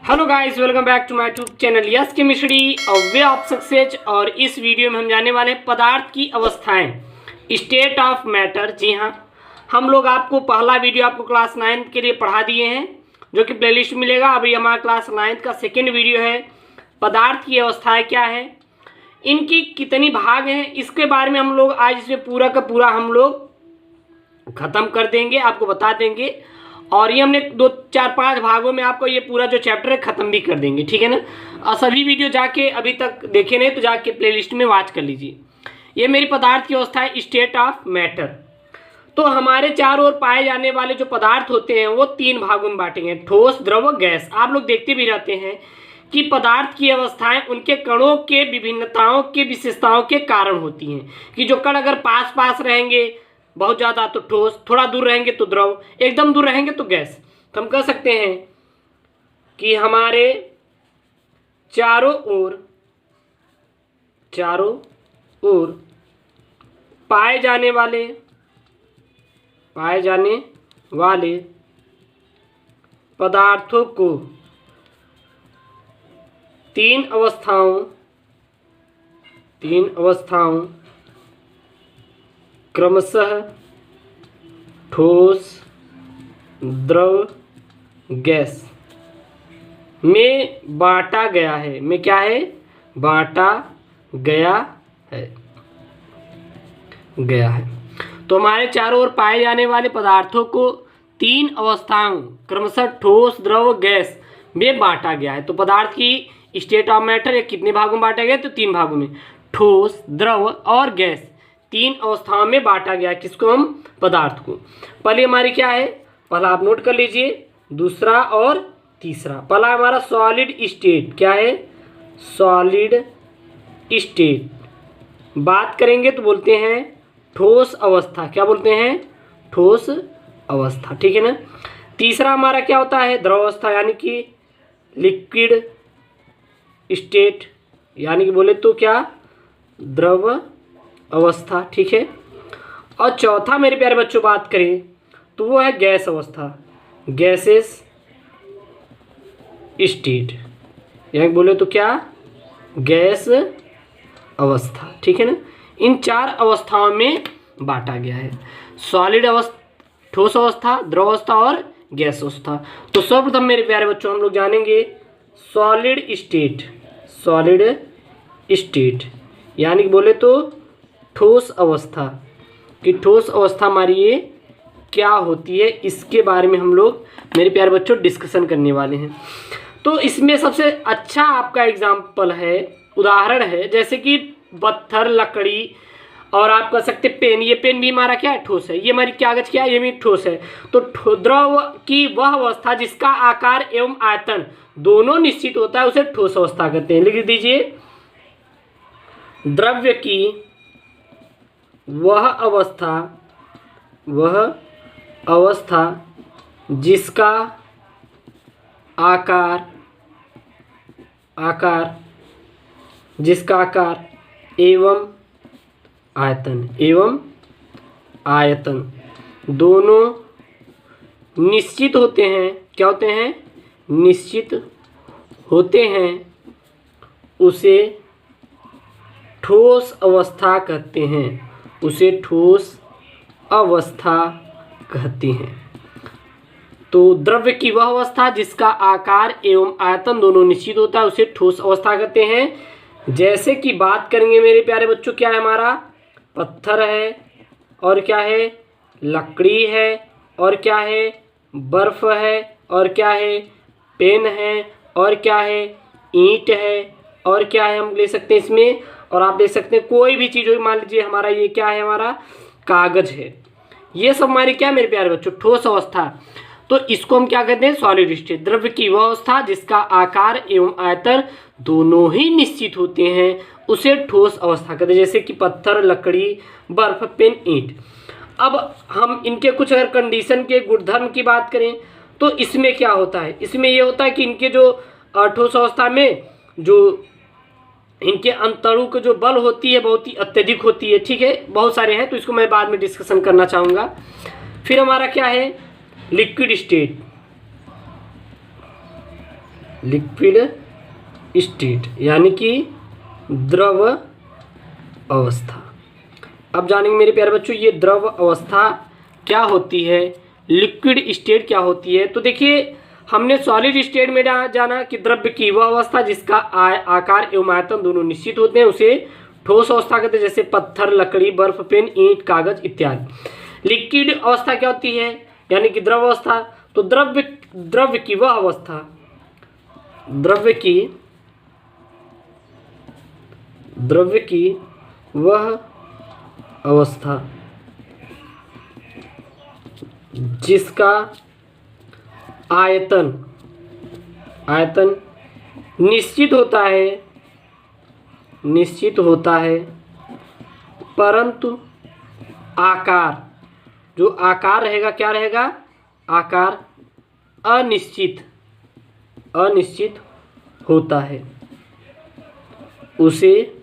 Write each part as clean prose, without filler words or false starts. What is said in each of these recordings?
Hello guys, welcome back to my YouTube channel yes chemistry और way of success. और इस video में हम जानने वाले हैं पदार्थ की अवस्थाएं, स्टेट ऑफ मैटर। जी हाँ, हम लोग आपको पहला वीडियो आपको क्लास 9 के लिए पढ़ा दिए हैं, जो कि प्लेलिस्ट मिलेगा। अभी हमारा क्लास 9 का सेकेंड वीडियो है, पदार्थ की अवस्थाएँ क्या है, इनकी कितनी भाग हैं, इसके बारे में हम लोग आज इसमें पूरा का पूरा हम लोग ख़त्म कर देंगे, आपको बता देंगे। और ये हमने 2, 4, 5 भागों में आपको ये पूरा जो चैप्टर है ख़त्म भी कर देंगे, ठीक है ना। और सभी वीडियो जाके अभी तक देखे नहीं तो जाके प्लेलिस्ट में वॉच कर लीजिए। ये मेरी पदार्थ की अवस्था है, स्टेट ऑफ मैटर। तो हमारे चारों ओर पाए जाने वाले जो पदार्थ होते हैं वो 3 भागों में बांटेंगे, ठोस, द्रव, गैस। आप लोग देखते भी रहते हैं कि पदार्थ की अवस्थाएं उनके कणों के विभिन्नताओं के विशेषताओं के कारण होती हैं। कि जो कण अगर पास पास रहेंगे बहुत ज़्यादा तो ठोस, थोड़ा दूर रहेंगे तो द्रव, एकदम दूर रहेंगे तो गैस। तो हम कह सकते हैं कि हमारे चारों ओर पाए जाने वाले पदार्थों को 3 अवस्थाओं क्रमशः ठोस, द्रव, गैस में बांटा गया है। बांटा गया है। तो हमारे चारों ओर पाए जाने वाले पदार्थों को 3 अवस्थाओं क्रमशः ठोस, द्रव, गैस में बांटा गया है। तो पदार्थ की स्टेट ऑफ मैटर कितने भागों में बांटा गया है? तो 3 भागों में, ठोस, द्रव और गैस। 3 अवस्थाओं में बांटा गया। किसको? हम पदार्थ को। पहले हमारी क्या है, पहला आप नोट कर लीजिए, दूसरा और तीसरा। पहला हमारा सॉलिड स्टेट। क्या है? Solid state. बात करेंगे तो बोलते हैं ठोस अवस्था। क्या बोलते हैं? ठोस अवस्था, ठीक है ना। तीसरा हमारा क्या होता है? द्रव अवस्था, यानी कि लिक्विड स्टेट, यानी कि बोले तो क्या? द्रव अवस्था, ठीक है। और चौथा मेरे प्यारे बच्चों बात करें तो वो है गैस अवस्था, गैसेस स्टेट, यानी बोले तो क्या? गैस अवस्था, ठीक है ना। इन 4 अवस्थाओं में बांटा गया है, सॉलिड अवस्था, ठोस अवस्था, द्रव अवस्था और गैस अवस्था। तो सर्वप्रथम मेरे प्यारे बच्चों हम लोग जानेंगे सॉलिड स्टेट, यानी कि बोले तो ठोस अवस्था। कि ठोस अवस्था हमारी ये क्या होती है, इसके बारे में हम लोग मेरे प्यारे बच्चों डिस्कशन करने वाले हैं। तो इसमें सबसे अच्छा आपका एग्जाम्पल है, उदाहरण है, जैसे कि पत्थर, लकड़ी, और आप कह सकते पेन। ये पेन भी हमारा क्या है? ठोस है। ये हमारी कागज क्या है? ये भी ठोस है। तो द्रव की वह अवस्था जिसका आकार एवं आयतन दोनों निश्चित होता है उसे ठोस अवस्था कहते हैं। लिख दीजिए, द्रव्य की वह अवस्था जिसका आकार एवं आयतन दोनों निश्चित होते हैं। क्या होते हैं? निश्चित होते हैं, उसे ठोस अवस्था कहते हैं। उसे ठोस अवस्था कहते हैं। तो द्रव्य की वह अवस्था जिसका आकार एवं आयतन दोनों निश्चित होता है उसे ठोस अवस्था कहते हैं। जैसे कि बात करेंगे मेरे प्यारे बच्चों, क्या है हमारा? पत्थर है, और क्या है? लकड़ी है, और क्या है? बर्फ है, और क्या है? पेन है, और क्या है? ईंट है, और क्या है? हम ले सकते हैं इसमें, और आप देख सकते हैं कोई भी चीज़ हो, मान लीजिए हमारा ये क्या है? हमारा कागज है। ये सब हमारी क्या मेरे प्यारे बच्चों? ठोस अवस्था। तो इसको हम क्या कहते हैं? Solid state. द्रव्य की वह अवस्था जिसका आकार एवं आयतन दोनों ही निश्चित होते हैं उसे ठोस अवस्था कहते हैं। जैसे कि पत्थर, लकड़ी, बर्फ, पेन, ईंट। अब हम इनके कुछ अगर कंडीशन के गुणधर्म की बात करें तो इसमें क्या होता है? इसमें ये होता है कि इनके जो ठोस अवस्था में जो इनके अंतरों के जो बल होती है बहुत ही अत्यधिक होती है, ठीक है। बहुत सारे हैं तो इसको मैं बाद में डिस्कशन करना चाहूँगा। फिर हमारा क्या है, लिक्विड स्टेट। लिक्विड स्टेट यानी कि द्रव अवस्था। अब जानेंगे मेरे प्यारे बच्चों ये द्रव अवस्था क्या होती है, लिक्विड स्टेट क्या होती है। तो देखिए हमने सॉलिड स्टेट में जाना कि द्रव्य की वह अवस्था जिसका आकार एवं आयतन दोनों निश्चित होते हैं उसे ठोस अवस्था कहते हैं, जैसे पत्थर, लकड़ी, बर्फ, पेन, ईंट, कागज इत्यादि। लिक्विड अवस्था क्या होती है यानी कि द्रव अवस्था। तो द्रव्य की वह अवस्था, द्रव्य की वह अवस्था जिसका आयतन निश्चित होता है परंतु आकार, जो आकार रहेगा क्या रहेगा, आकार अनिश्चित होता है, उसे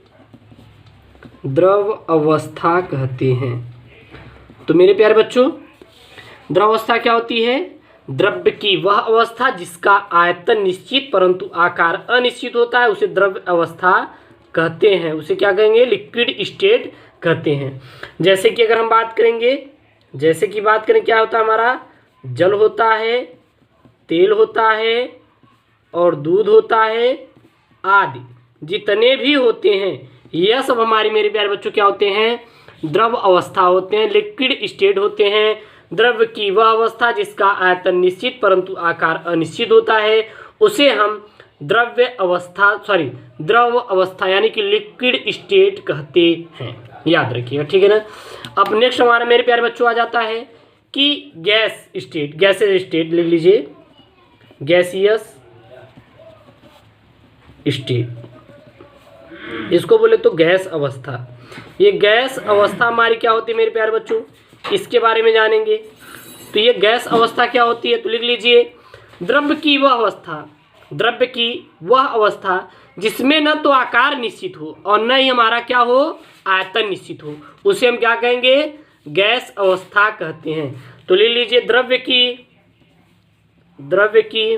द्रव अवस्था कहते हैं। तो मेरे प्यारे बच्चों द्रव अवस्था क्या होती है, द्रव्य की वह अवस्था जिसका आयतन निश्चित परंतु आकार अनिश्चित होता है उसे द्रव अवस्था कहते हैं, उसे क्या कहेंगे, लिक्विड स्टेट कहते हैं। जैसे कि अगर हम बात करें क्या होता है हमारा, जल होता है, तेल होता है और दूध होता है आदि जितने भी होते हैं यह सब हमारे मेरे प्यारे बच्चों क्या होते हैं, द्रव अवस्था होते हैं, लिक्विड स्टेट होते हैं। द्रव्य की वह अवस्था जिसका आयतन निश्चित परंतु आकार अनिश्चित होता है उसे हम द्रव अवस्था यानी कि लिक्विड स्टेट कहते हैं, याद रखिएगा, ठीक है ना। अब नेक्स्ट हमारा मेरे प्यारे बच्चों आ जाता है कि गैसेस स्टेट लिख लीजिए, गैसियस स्टेट, इसको बोले तो गैस अवस्था। ये गैस अवस्था हमारी क्या होती है मेरे प्यारे बच्चों, इसके बारे में जानेंगे। तो ये गैस अवस्था क्या होती है, तो लिख लीजिए द्रव्य की वह अवस्था जिसमें न तो आकार निश्चित हो और न ही हमारा क्या हो, आयतन निश्चित हो, उसे हम क्या कहेंगे, गैस अवस्था कहते हैं। तो ले लीजिए द्रव्य की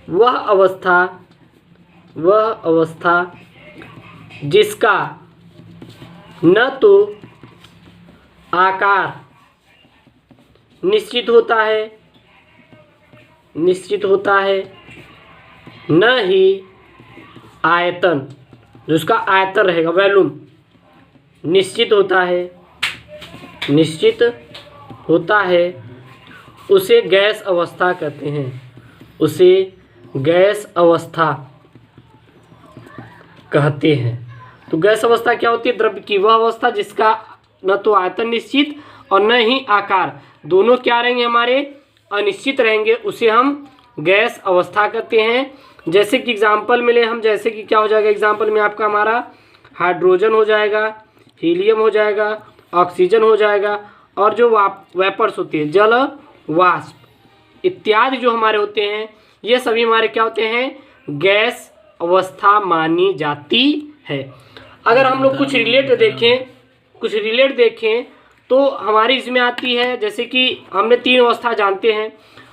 वह अवस्था जिसका न तो आकार निश्चित होता है न ही आयतन, जो उसका आयतन रहेगा वॉल्यूम निश्चित होता है उसे गैस अवस्था कहते हैं, उसे गैस अवस्था कहते हैं। तो गैस अवस्था क्या होती है, द्रव्य की वह अवस्था जिसका न तो आयतन निश्चित और न ही आकार, दोनों क्या रहेंगे हमारे, अनिश्चित रहेंगे, उसे हम गैस अवस्था कहते हैं। जैसे कि एग्जाम्पल मिले हम, जैसे कि क्या हो जाएगा एग्जाम्पल में आपका हमारा हाइड्रोजन हो जाएगा, हीलियम हो जाएगा, ऑक्सीजन हो जाएगा और जो वेपर्स होती है, जल वाष्प इत्यादि जो हमारे होते हैं ये सभी हमारे क्या होते हैं, गैस अवस्था मानी जाती है। अगर हम लोग कुछ रिलेट देखें तो हमारी इसमें आती है, जैसे कि हमने 3 अवस्था जानते हैं,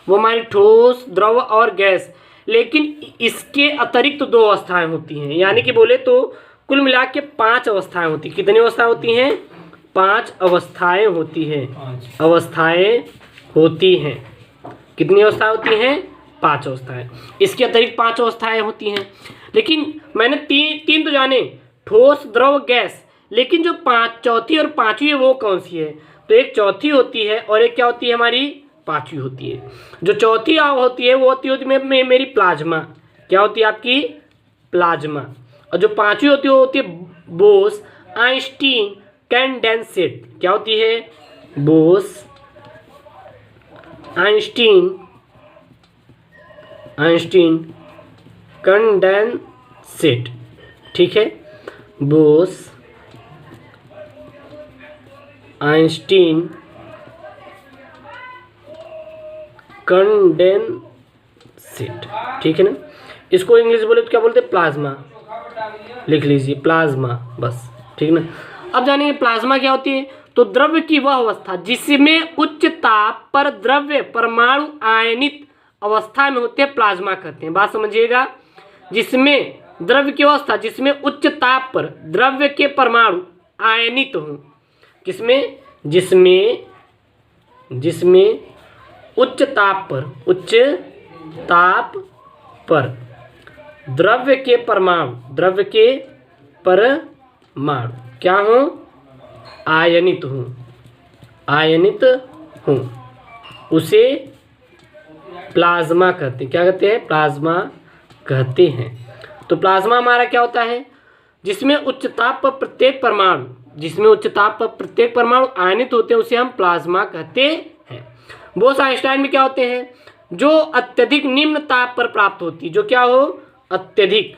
वो हमारी ठोस, द्रव और गैस, लेकिन इसके अतिरिक्त 2 अवस्थाएं होती हैं, यानी कि बोले तो कुल मिला के 5 अवस्थाएं होती हैं। कितनी अवस्थाएं होती हैं, 5 अवस्थाएं होती हैं, कितनी अवस्थाएं होती हैं, 5 अवस्थाएं। इसके अतिरिक्त 5 अवस्थाएं होती हैं, लेकिन मैंने तीन तो जाने, ठोस, द्रव, गैस, लेकिन जो चौथी और पांचवी है वो कौन सी है, तो एक चौथी होती है और एक क्या होती है हमारी, पांचवी होती है। जो चौथी होती है वो होती है मेरी प्लाज्मा, क्या होती है आपकी, प्लाज्मा, और जो पांचवी होती है वो होती है बोस आइंस्टीन कंडेंसेट, क्या होती है, बोस आइंस्टीन कंडेंसेट, ठीक है, बोस आइंस्टीन कंडेंसेट, ठीक है ना। इसको इंग्लिश बोले तो क्या बोलते हैं, प्लाज्मा, लिख लीजिए प्लाज्मा बस, ठीक ना। अब जानेंगे प्लाज्मा क्या होती है। तो द्रव्य की वह अवस्था जिसमें उच्च ताप पर द्रव्य परमाणु आयनित अवस्था में होते हैं, प्लाज्मा कहते हैं। बात समझिएगा, जिसमें द्रव्य की अवस्था जिसमें उच्च ताप पर द्रव्य के परमाणु आयनित हों। किसमें? जिसमें उच्च ताप पर द्रव्य के परमाणु क्या हों? आयनित हों, उसे प्लाज्मा कहते हैं। क्या कहते हैं? प्लाज्मा कहते हैं। तो प्लाज्मा हमारा क्या होता है? जिसमें उच्च ताप पर प्रत्येक परमाणु आयनित होते हैं, उसे हम प्लाज्मा कहते हैं। बोस-आइंस्टाइन में क्या होते हैं? जो अत्यधिक निम्न ताप पर प्राप्त होती है। जो क्या हो? अत्यधिक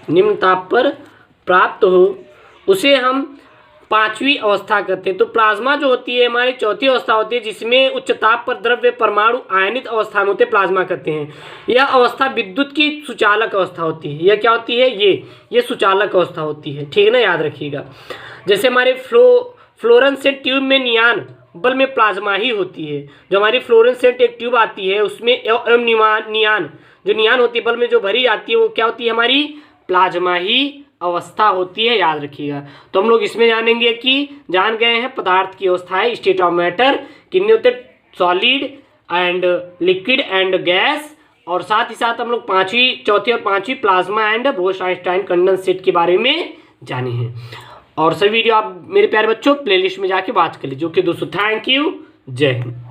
निम्न ताप पर प्राप्त हो, उसे हम पांचवी अवस्था कहते हैं। तो प्लाज्मा जो होती है हमारी चौथी अवस्था होती है, जिसमें उच्च ताप पर द्रव्य परमाणु आयनित अवस्था में होते प्लाज्मा कहते हैं। यह अवस्था विद्युत की सुचालक अवस्था होती है। यह क्या होती है? ये सुचालक अवस्था होती है। ठीक है ना, याद रखिएगा। जैसे हमारे फ्लोरेसेंट ट्यूब में नियान बल्ब में प्लाज्मा ही होती है। जो हमारी फ्लोरेसेंट एक ट्यूब आती है, उसमें नियान होती है बल्ब में जो भरी जाती है, वो क्या होती है? हमारी प्लाज्मा ही अवस्था होती है। याद रखिएगा। तो हम लोग इसमें जान गए हैं पदार्थ की अवस्थाएं, स्टेट ऑफ मैटर कितने होते? Solid and liquid and gas. और साथ ही साथ हम लोग चौथी और पांचवी प्लाज्मा एंड बोस-आइंस्टाइन कंडेंसेट के बारे में जाने हैं। और सभी वीडियो आप मेरे प्यारे बच्चों प्लेलिस्ट में जाके वॉच कर लीजिए। ओके दोस्तों, थैंक यू, जय हिंद।